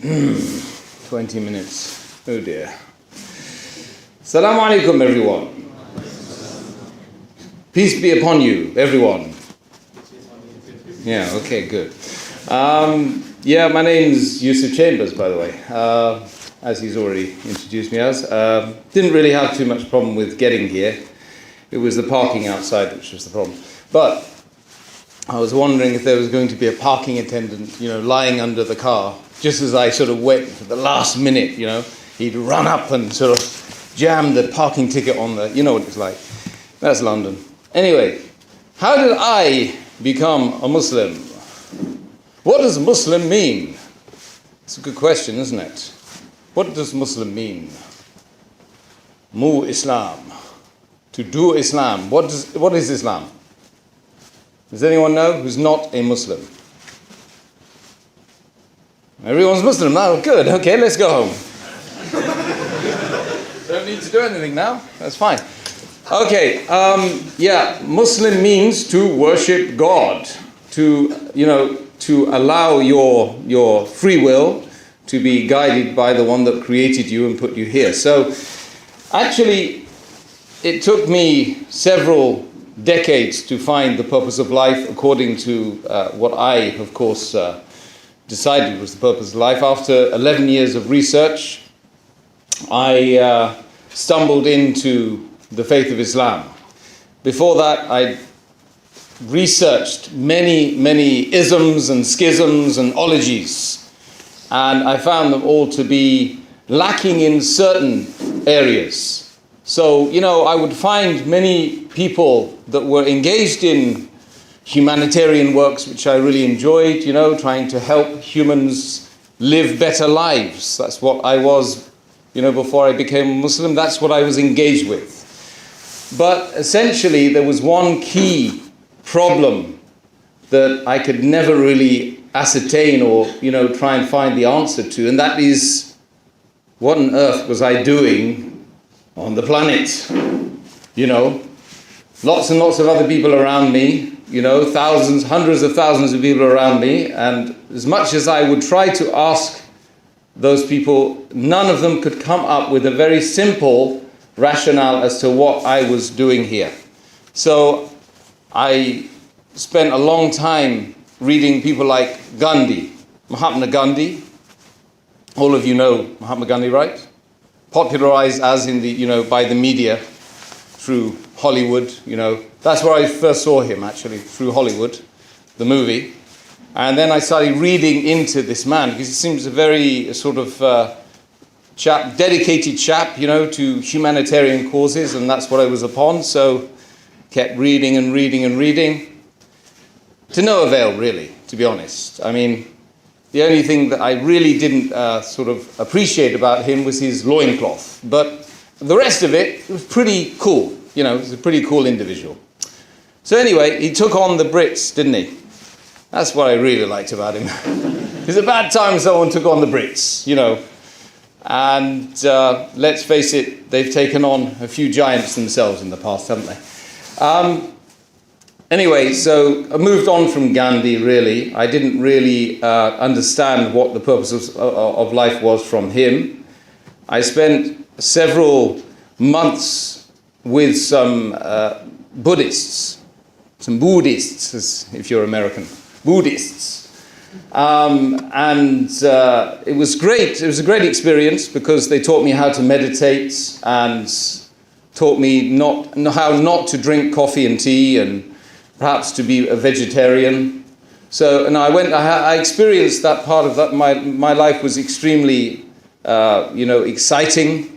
20 minutes. Oh dear. Assalamu alaikum, everyone. Peace be upon you, everyone. Yeah, okay, good. My name's Yusuf Chambers, by the way, as he's already introduced me as. Didn't really have too much problem with getting here. It was the parking outside which was the problem. But I was wondering if there was going to be a parking attendant, lying under the car. Just as I sort of went for the last minute, he'd run up and sort of jam the parking ticket on the, you know what it's like. That's London. Anyway, how did I become a Muslim? What does Muslim mean? It's a good question, isn't it? What does Muslim mean? Mu Islam. To do Islam. What is Islam? Does anyone know who's not a Muslim? Everyone's Muslim now. Good. Okay, let's go home. Don't need to do anything now. That's fine. Okay. Muslim means to worship God. To allow your free will to be guided by the one that created you and put you here. So, actually, it took me several decades to find the purpose of life according to what I, of course, decided was the purpose of life. After 11 years of research, I stumbled into the faith of Islam. Before that, I researched many isms and schisms and ologies, and I found them all to be lacking in certain areas. So, I would find many people that were engaged in humanitarian works, which I really enjoyed, trying to help humans live better lives. That's what I was, before I became a Muslim. That's what I was engaged with. But essentially, there was one key problem that I could never really ascertain or, try and find the answer to, and that is, what on earth was I doing on the planet? Lots and lots of other people around me, thousands, hundreds of thousands of people around me, and as much as I would try to ask those people, none of them could come up with a very simple rationale as to what I was doing here. So I spent a long time reading people like Gandhi, Mahatma Gandhi. All of you know Mahatma Gandhi, right? Popularized as in the, by the media through Hollywood, That's where I first saw him, actually, through Hollywood, the movie. And then I started reading into this man, because he seems a very sort of dedicated chap, to humanitarian causes, and that's what I was upon. So kept reading and reading and reading. To no avail, really, to be honest. I mean, the only thing that I really didn't sort of appreciate about him was his loincloth. But the rest of it was pretty cool. He was a pretty cool individual. So anyway, he took on the Brits, didn't he? That's what I really liked about him. It's a bad time someone took on the Brits, And let's face it, they've taken on a few giants themselves in the past, haven't they? Anyway, so I moved on from Gandhi, really. I didn't really understand what the purpose of life was from him. I spent several months with some Buddhists, if you're American, Buddhists. It was great. It was a great experience because they taught me how to meditate and taught me how not to drink coffee and tea and perhaps to be a vegetarian. So, and I experienced that part of that. My life was extremely, exciting.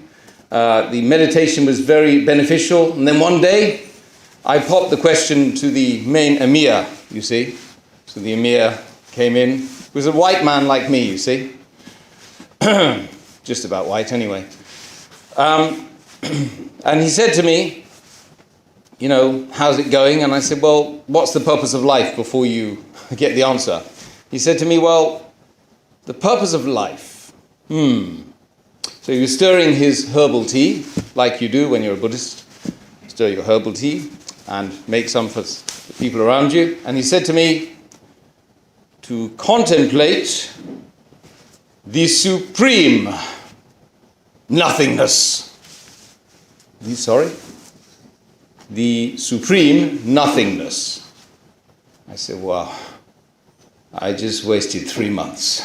The meditation was very beneficial. And then one day, I popped the question to the main emir, you see. So the emir came in. He was a white man like me, you see. Just about white, anyway. And he said to me, how's it going? And I said, well, what's the purpose of life before you get the answer? He said to me, well, the purpose of life. So he was stirring his herbal tea, like you do when you're a Buddhist. Stir your herbal tea and make some for the people around you. And he said to me, to contemplate the supreme nothingness. The supreme nothingness. I said, wow, I just wasted 3 months.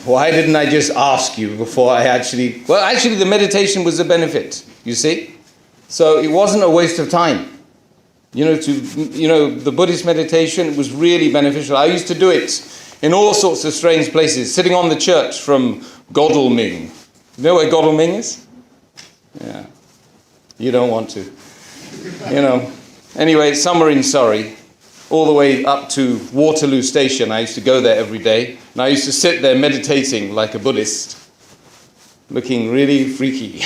Why didn't I just ask you before I actually... Well, actually, the meditation was a benefit, you see? So it wasn't a waste of time. The Buddhist meditation was really beneficial. I used to do it in all sorts of strange places, sitting on the church from Godalming. You know where Godalming is? Yeah. You don't want to. Anyway, somewhere in Surrey, all the way up to Waterloo Station. I used to go there every day. And I used to sit there meditating like a Buddhist, looking really freaky,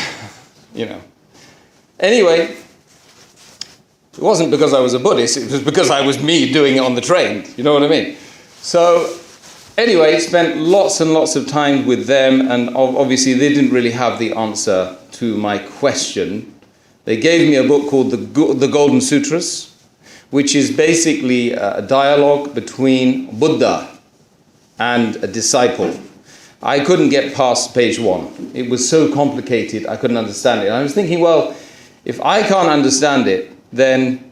Anyway, it wasn't because I was a Buddhist, it was because I was me doing it on the train. You know what I mean? So, anyway, spent lots and lots of time with them, and obviously they didn't really have the answer to my question. They gave me a book called The Golden Sutras, which is basically a dialogue between Buddha and a disciple. I couldn't get past page 1. It was so complicated, I couldn't understand it. And I was thinking, well, if I can't understand it, then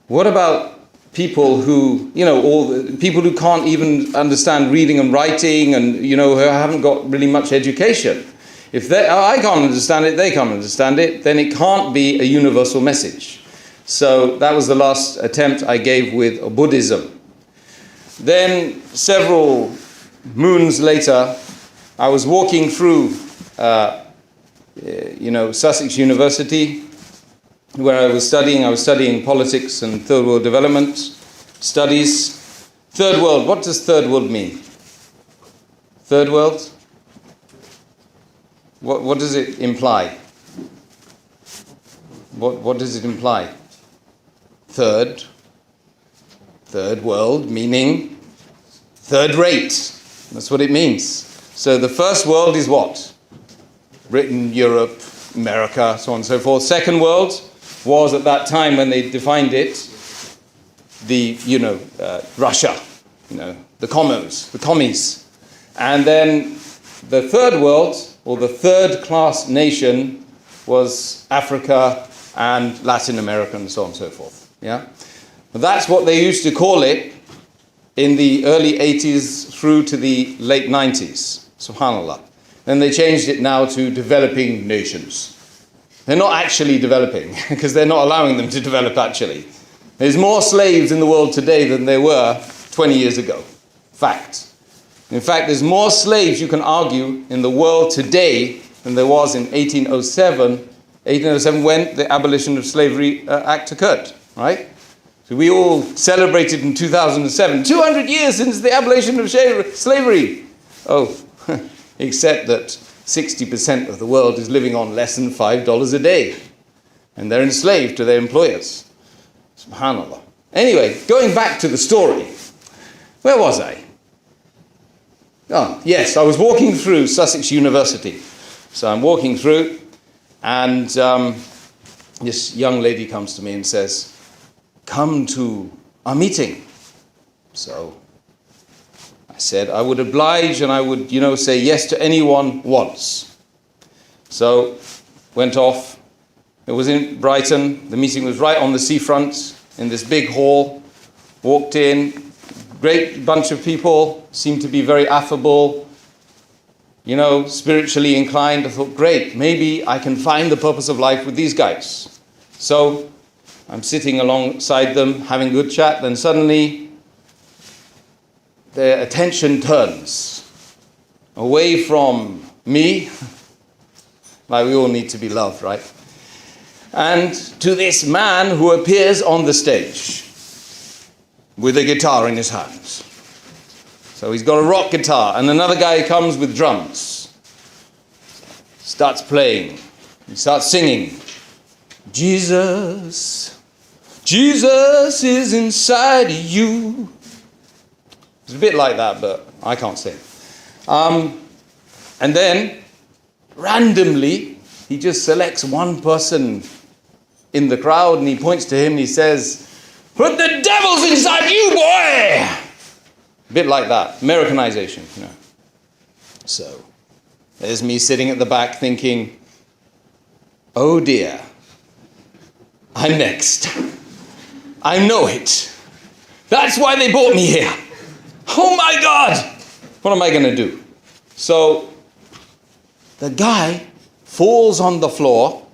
what about people who, people who can't even understand reading and writing and, who haven't got really much education? If I can't understand it, they can't understand it, then it can't be a universal message. So that was the last attempt I gave with Buddhism. Then several moons later, I was walking through, Sussex University, where I was studying politics and third world development studies. Third world, what does third world mean? Third world? What does it imply? What does it imply? Third world, meaning third rate. That's what it means. So the first world is what? Britain, Europe, America, so on and so forth. Second world was at that time when they defined it, Russia, the commies. And then the third world, or the third class nation, was Africa and Latin America and so on and so forth. Yeah? That's what they used to call it in the early 80s through to the late 90s. Subhanallah. Then they changed it now to developing nations. They're not actually developing, because they're not allowing them to develop actually. There's more slaves in the world today than there were 20 years ago. Fact. In fact, there's more slaves, you can argue, in the world today than there was in 1807 when the Abolition of Slavery Act occurred, right? So we all celebrated in 2007, 200 years since the abolition of slavery. Oh, except that 60% of the world is living on less than $5 a day. And they're enslaved to their employers. Subhanallah. Anyway, going back to the story. Where was I? Oh, yes, I was walking through Sussex University. So I'm walking through, and this young lady comes to me and says, "Come to our meeting." So I said I would oblige and I would, say yes to anyone once. So went off. It was in Brighton. The meeting was right on the seafront in this big hall. Walked in. Great bunch of people. Seemed to be very affable. Spiritually inclined. I thought, great, maybe I can find the purpose of life with these guys. So I'm sitting alongside them, having a good chat. Then suddenly their attention turns away from me, like we all need to be loved, right? And to this man who appears on the stage with a guitar in his hands. So he's got a rock guitar, and another guy comes with drums, starts playing, he starts singing, Jesus is inside you. It's a bit like that, but I can't sing. And then, randomly, he just selects one person in the crowd and he points to him and he says, "Put the devils inside you, boy!" A bit like that, Americanization. So there's me sitting at the back thinking, oh dear, I'm next. I know it. That's why they brought me here. Oh my God, what am I going to do? So the guy falls on the floor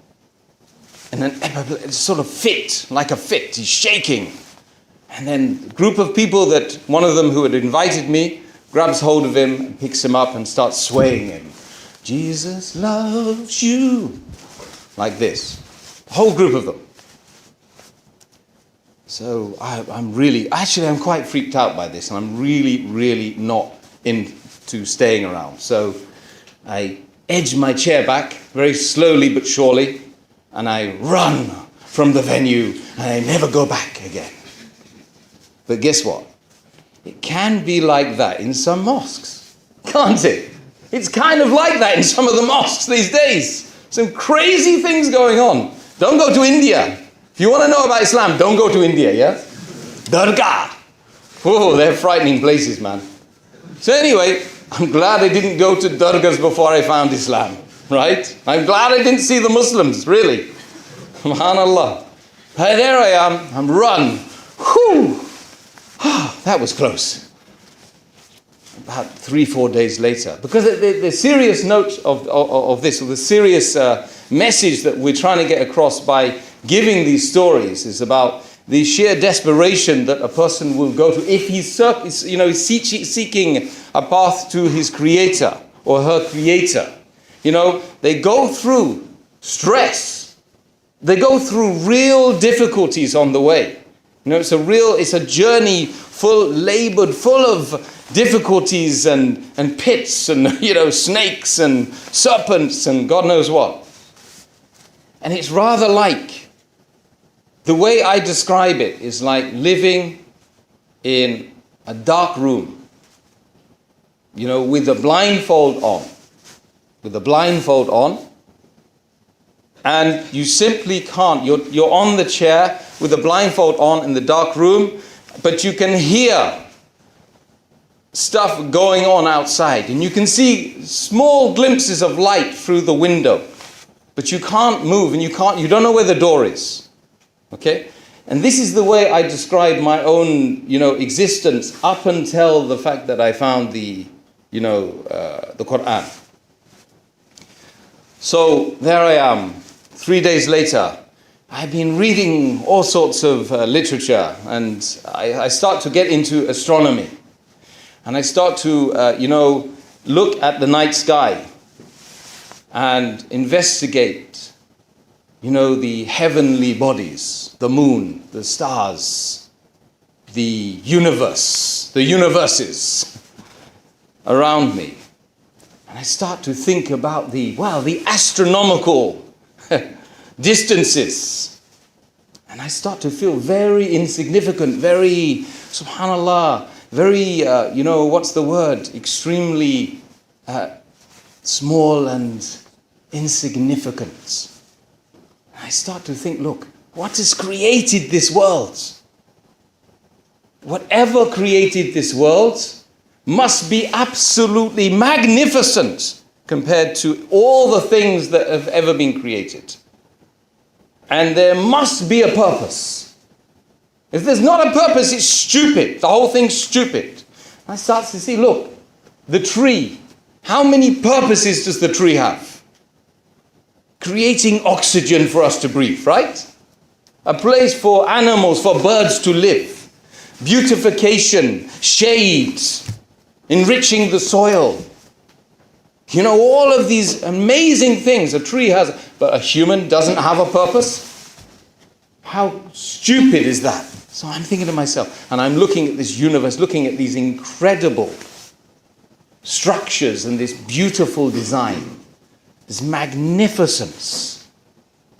and then it's sort of fit, like a fit. He's shaking. And then a group of people that one of them who had invited me grabs hold of him and picks him up and starts swaying him. Jesus loves you. Like this. A whole group of them. So I'm quite freaked out by this, and I'm really, really not into staying around. So I edge my chair back very slowly but surely, and I run from the venue, and I never go back again. But guess what? It can be like that in some mosques, can't it? It's kind of like that in some of the mosques these days. Some crazy things going on. Don't go to India. If you want to know about Islam, don't go to India, yeah? Dargah. Oh, they're frightening places, man. So anyway, I'm glad I didn't go to dargahs before I found Islam, right? I'm glad I didn't see the Muslims, really. SubhanAllah. Hey, there I am. I'm run. Whew. That was close. About 3-4 days later. Because the serious note of this, or the serious message that we're trying to get across by giving these stories is about the sheer desperation that a person will go to if he's seeking a path to his creator or her creator. They go through stress. They go through real difficulties on the way. It's a journey labored, full of difficulties and pits and, snakes and serpents and God knows what. And it's rather like, the way I describe it is like living in a dark room, with a blindfold on. And you simply can't. You're on the chair with a blindfold on in the dark room, but you can hear stuff going on outside, and you can see small glimpses of light through the window, but you can't move, and you don't know where the door is. Okay? And this is the way I describe my own, existence up until the fact that I found the Quran. So there I am. 3 days later, I've been reading all sorts of literature, and I start to get into astronomy. And I start to, look at the night sky and investigate, the heavenly bodies, the moon, the stars, the universes around me. And I start to think about the astronomical distances. And I start to feel very insignificant, very, subhanallah, very, extremely small and insignificant. And I start to think, look, what has created this world? Whatever created this world must be absolutely magnificent compared to all the things that have ever been created. And there must be a purpose. If there's not a purpose, it's stupid. The whole thing's stupid. I start to see, look, the tree. How many purposes does the tree have? Creating oxygen for us to breathe, right? A place for animals, for birds to live. Beautification, shade, enriching the soil. All of these amazing things a tree has, but a human doesn't have a purpose? How stupid is that? So I'm thinking to myself, and I'm looking at this universe, looking at these incredible structures and this beautiful design, this magnificence.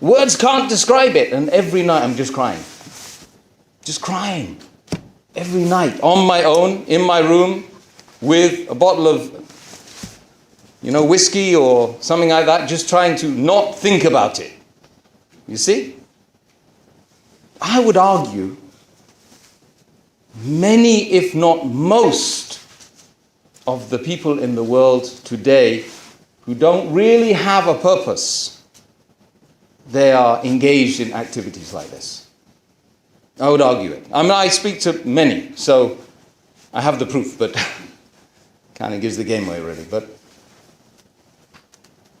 Words can't describe it. And every night I'm just crying. Just crying. Every night, on my own, in my room, with a bottle of, whiskey or something like that, just trying to not think about it. You see? I would argue many, if not most, of the people in the world today who don't really have a purpose, they are engaged in activities like this. I would argue it. I mean, I speak to many, so I have the proof, but kind of gives the game away, really. But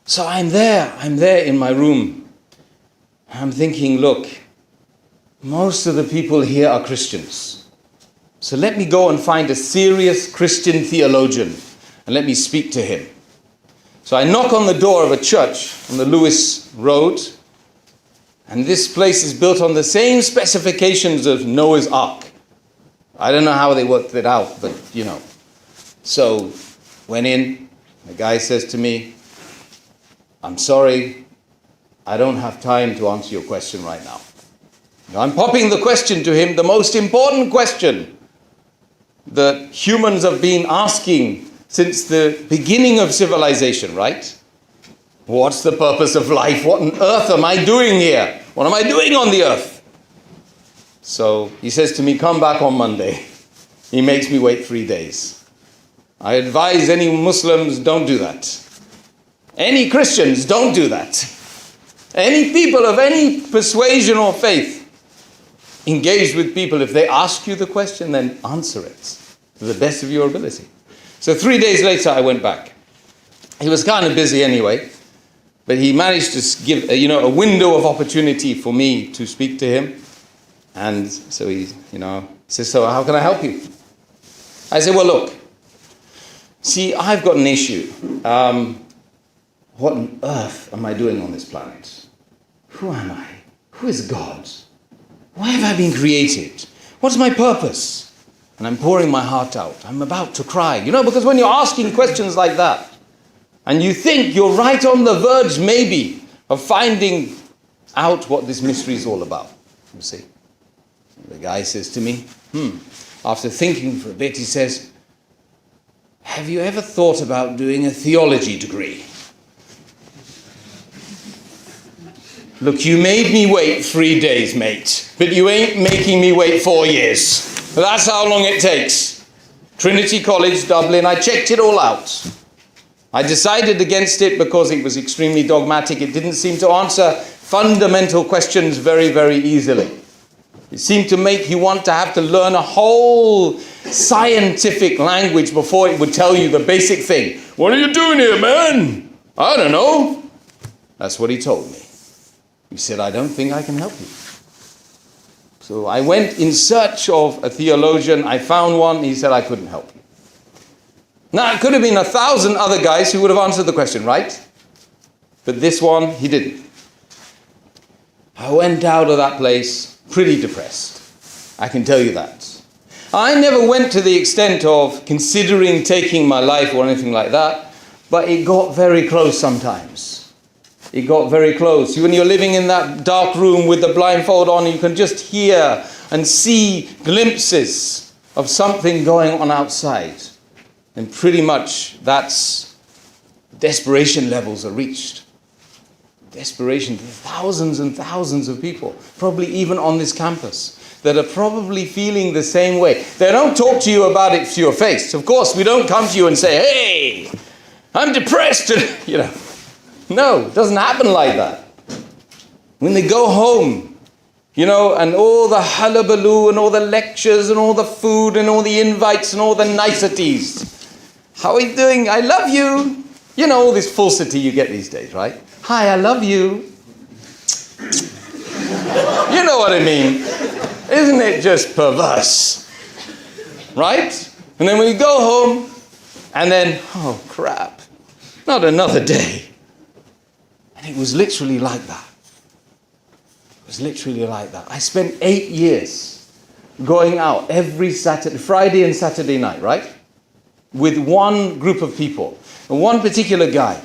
so I'm there in my room. I'm thinking, look, most of the people here are Christians. So let me go and find a serious Christian theologian and let me speak to him. So I knock on the door of a church on the Lewis Road, and this place is built on the same specifications as Noah's Ark. I don't know how they worked it out, but you know. So went in, the guy says to me, I'm sorry, I don't have time to answer your question right now. I'm popping the question to him, the most important question that humans have been asking since the beginning of civilization, right? What's the purpose of life? What on earth am I doing here? What am I doing on the earth? So he says to me, come back on Monday. He makes me wait 3 days. I advise any Muslims, don't do that. Any Christians, don't do that. Any people of any persuasion or faith, engage with people. If they ask you the question, then answer it to the best of your ability. So 3 days later, I went back. He was kind of busy anyway, but he managed to give a window of opportunity for me to speak to him. And so he says, so how can I help you? I said, well, look, see, I've got an issue. What on earth am I doing on this planet? Who am I? Who is God? Why have I been created? What's my purpose? And I'm pouring my heart out. I'm about to cry. Because when you're asking questions like that, and you think you're right on the verge, maybe, of finding out what this mystery is all about. You see? The guy says to me, after thinking for a bit, he says, have you ever thought about doing a theology degree? Look, you made me wait 3 days, mate, but you ain't making me wait 4 years. That's how long it takes. Trinity College, Dublin, I checked it all out. I decided against it because it was extremely dogmatic. It didn't seem to answer fundamental questions very, very easily. It seemed to make you want to have to learn a whole scientific language before it would tell you the basic thing. What are you doing here, man? I don't know. That's what he told me. He said, I don't think I can help you. So I went in search of a theologian. I found one. He said, I couldn't help you. Now, it could have been 1,000 other guys who would have answered the question, right? But this one, he didn't. I went out of that place pretty depressed. I can tell you that. I never went to the extent of considering taking my life or anything like that, but it got very close sometimes. It got very close. When you're living in that dark room with the blindfold on, you can just hear and see glimpses of something going on outside. And pretty much that's desperation levels are reached. Desperation. Thousands and thousands of people, probably even on this campus, that are probably feeling the same way. They don't talk to you about it to your face. Of course, we don't come to you and say, hey, I'm depressed. No, it doesn't happen like that. When they go home, and all the hullabaloo and all the lectures and all the food and all the invites and all the niceties. How are you doing? I love you. All this falsity you get these days, right? Hi, I love you. You know what I mean? Isn't it just perverse? Right? And then we go home and then, oh crap, not another day. And it was literally like that. It was literally like that. I spent 8 years going out every Friday and Saturday night, right? With one group of people, and one particular guy.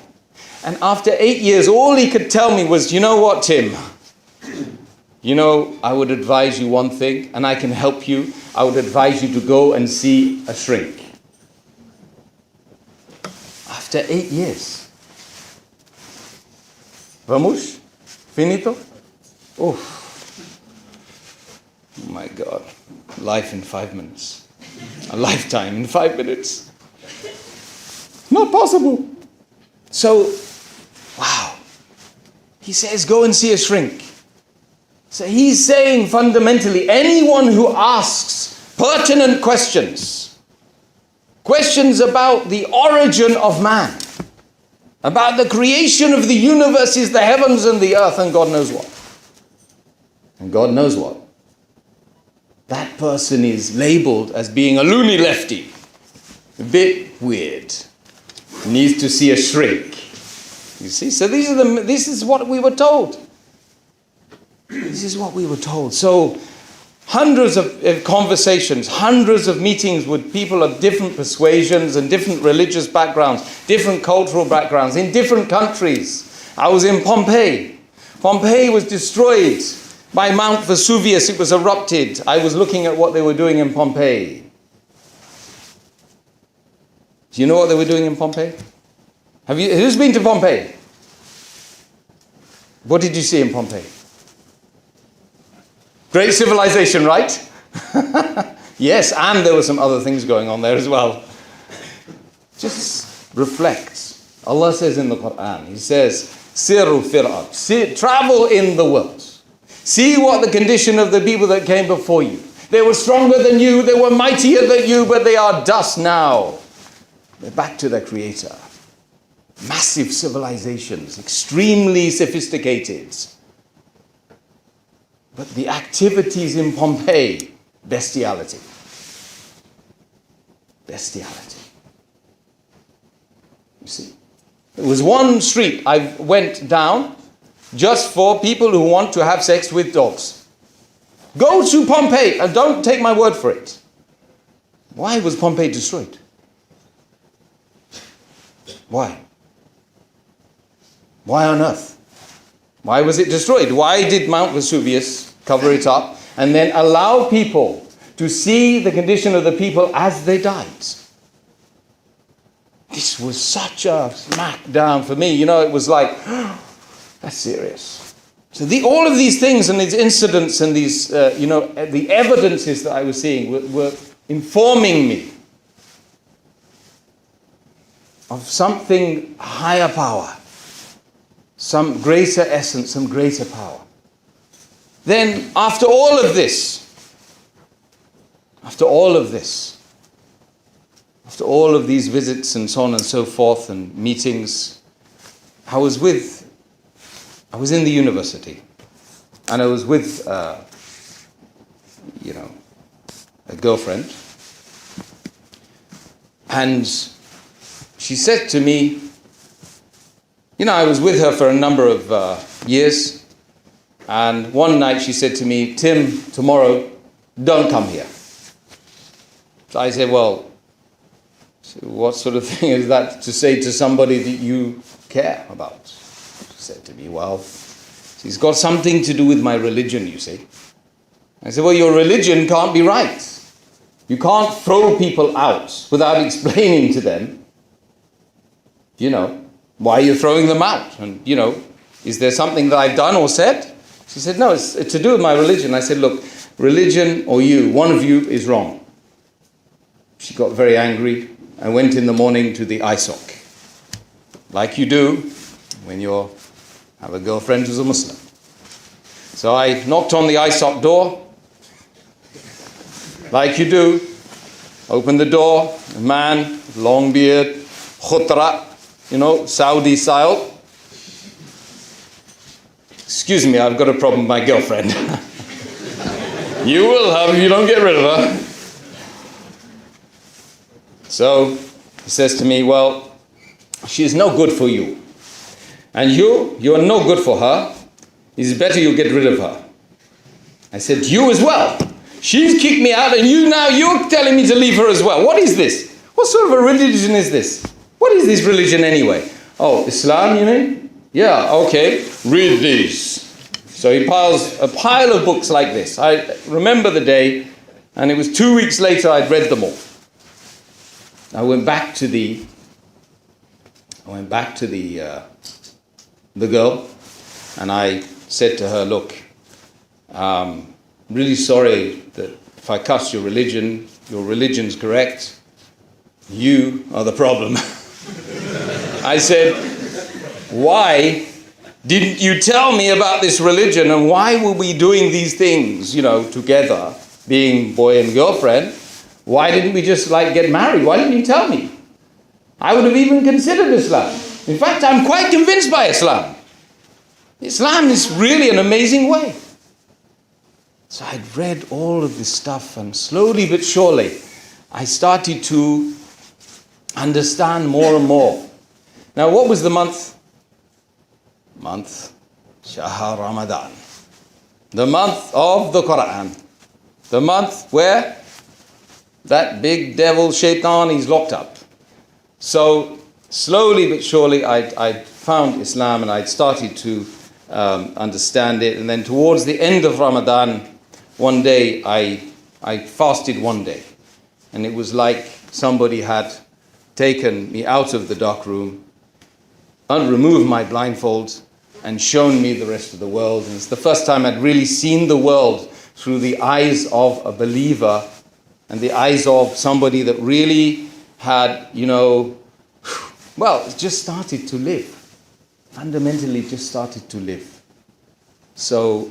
And after 8 years, all he could tell me was, you know what, Tim? I would advise you one thing, and I can help you. I would advise you to go and see a shrink. After 8 years. Vamos? Finito? Oh my God. Life in 5 minutes. A lifetime in 5 minutes. not possible. So, wow. He says, go and see a shrink. So he's saying fundamentally, anyone who asks pertinent questions, questions about the origin of man, about the creation of the universes, the heavens and the earth, and God knows what. And God knows what. That person is labeled as being a loony lefty. A bit weird. Needs to see a shrink. You see? So this is what we were told. This is what we were told. So hundreds of conversations, hundreds of meetings with people of different persuasions and different religious backgrounds, different cultural backgrounds, in different countries. I was in Pompeii. Pompeii was destroyed by Mount Vesuvius. It was erupted. I was looking at what they were doing in Pompeii. Do you know what they were doing in Pompeii? Who's been to Pompeii? What did you see in Pompeii? Great civilization, right? Yes, and there were some other things going on there as well. Just reflect. Allah says in the Quran, He says, Siru fil ard. Travel in the world. See what the condition of the people that came before you. They were stronger than you, they were mightier than you, but they are dust now. They're back to their Creator. Massive civilizations, extremely sophisticated. But the activities in Pompeii, bestiality. Bestiality. You see, there was one street I went down just for people who want to have sex with dogs. Go to Pompeii and don't take my word for it. Why was Pompeii destroyed? Why? Why on earth? Why was it destroyed? Why did Mount Vesuvius cover it up and then allow people to see the condition of the people as they died? This was such a smackdown for me. You know, it was like, that's serious. So all of these things and these incidents and these, the evidences that I was seeing were informing me of something higher power, some greater essence, some greater power. Then, after all of this, after all of these visits and so on and so forth and meetings, I was in the university, and I was with, a girlfriend, and she said to me, I was with her for a number of years, and one night she said to me, Tim, tomorrow, don't come here. So I said, well, what sort of thing is that to say to somebody that you care about? She said to me, well, it's got something to do with my religion, you see. I said, well, your religion can't be right. You can't throw people out without explaining to them, why you're throwing them out. And, is there something that I've done or said? She said, no, it's to do with my religion. I said, look, religion or you, one of you is wrong. She got very angry. I went in the morning to the ISOC, like you do when you have a girlfriend who's a Muslim. So I knocked on the ISOC door, like you do, opened the door, a man, long beard, khutra, Saudi style. Excuse me, I've got a problem with my girlfriend. You will have if you don't get rid of her. So he says to me, well, she is no good for you. And you are no good for her. It's better you get rid of her. I said, you as well. She's kicked me out and you're telling me to leave her as well. What is this? What sort of a religion is this? What is this religion anyway? Oh, Islam, you mean? Yeah, okay. Read these. So he piles a pile of books like this. I remember the day, and it was 2 weeks later I'd read them all. I went back to the girl, and I said to her, look, really sorry that if I cuss your religion's correct. You are the problem. I said, why didn't you tell me about this religion, and why were we doing these things, together, being boy and girlfriend? Why didn't we just get married? Why didn't you tell me? I would have even considered Islam. In fact, I'm quite convinced by Islam. Islam is really an amazing way. So I'd read all of this stuff, and slowly but surely, I started to understand more and more. Now, what was the month? Shahr Ramadan. The month of the Quran. The month where that big devil shaitan is locked up. So slowly but surely I found Islam, and I'd started to understand it. And then towards the end of Ramadan, one day I fasted one day. And it was like somebody had taken me out of the dark room and removed my blindfold and shown me the rest of the world. And it's the first time I'd really seen the world through the eyes of a believer and the eyes of somebody that really had, just started to live. Fundamentally just started to live. So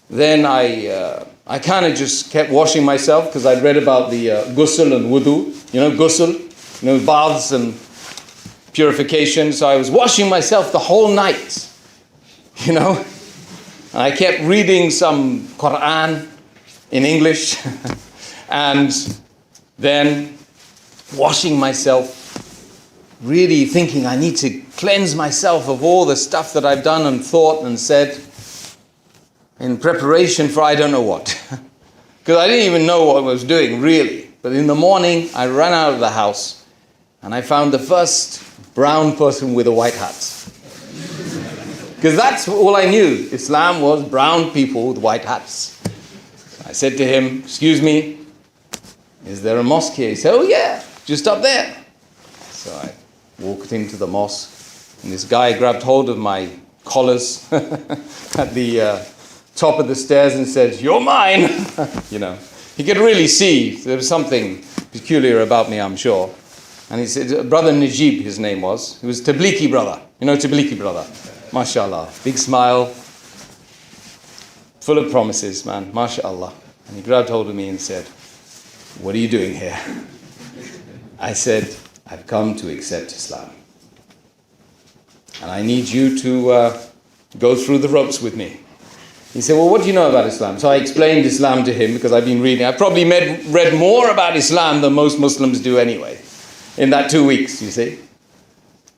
then I kind of just kept washing myself, because I'd read about the ghusl and wudu, ghusl, baths and purification. So I was washing myself the whole night, and I kept reading some Quran in English and then washing myself, really thinking I need to cleanse myself of all the stuff that I've done and thought and said in preparation for I don't know what. Because I didn't even know what I was doing, really. But in the morning, I ran out of the house and I found the first brown person with a white hat. Because that's all I knew. Islam was brown people with white hats. I said to him, "Excuse me, is there a mosque here?" He said, "Oh yeah, just up there." So I walked into the mosque, and this guy grabbed hold of my collars at the top of the stairs and said, "You're mine." He could really see there was something peculiar about me, I'm sure. And he said, Brother Najib, his name was. He was Tablighi brother. Tablighi brother. MashaAllah. Big smile. Full of promises, man. MashaAllah. And he grabbed hold of me and said, "What are you doing here?" I said, "I've come to accept Islam. And I need you to go through the ropes with me." He said, "Well, what do you know about Islam?" So I explained Islam to him, because I've been reading. I probably read more about Islam than most Muslims do anyway, in that 2 weeks, you see.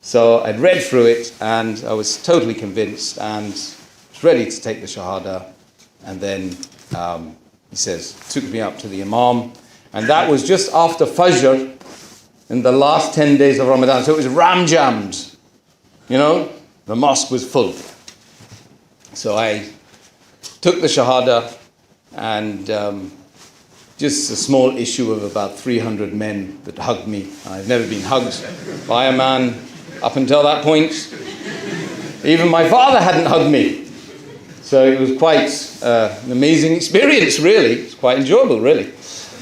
So I'd read through it, and I was totally convinced, and was ready to take the Shahada. And then he says, took me up to the Imam, and that was just after Fajr, in the last 10 days of Ramadan. So it was ram-jammed. The mosque was full. So I took the Shahada, and just a small issue of about 300 men that hugged me. I've never been hugged by a man up until that point. Even my father hadn't hugged me. So it was quite an amazing experience, really. It's quite enjoyable, really.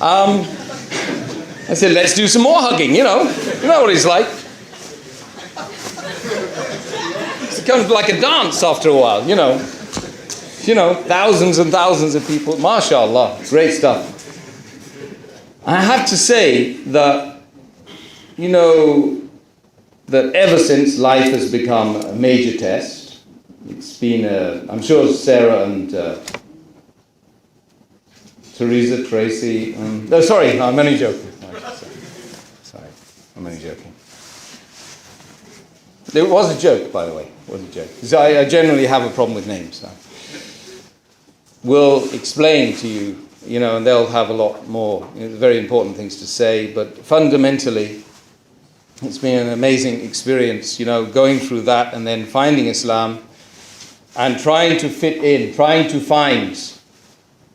I said, let's do some more hugging, You know what it's like. It becomes like a dance after a while, thousands and thousands of people. MashaAllah, great stuff. I have to say that, that ever since life has become a major test, it's been, I'm sure Sarah and Tracy, no, sorry, I'm only joking. Sorry, I'm only joking. It was a joke, by the way. It was a joke. Because I generally have a problem with names. So. We'll explain to you, and they'll have a lot more very important things to say. But fundamentally, it's been an amazing experience, going through that and then finding Islam and trying to fit in, trying to find,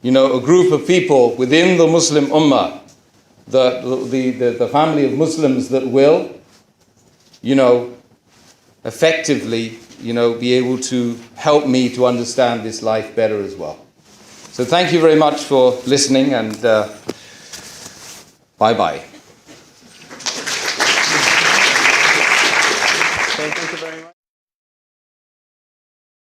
a group of people within the Muslim Ummah, the family of Muslims that will, effectively, be able to help me to understand this life better as well. So thank you very much for listening, and bye-bye. very much.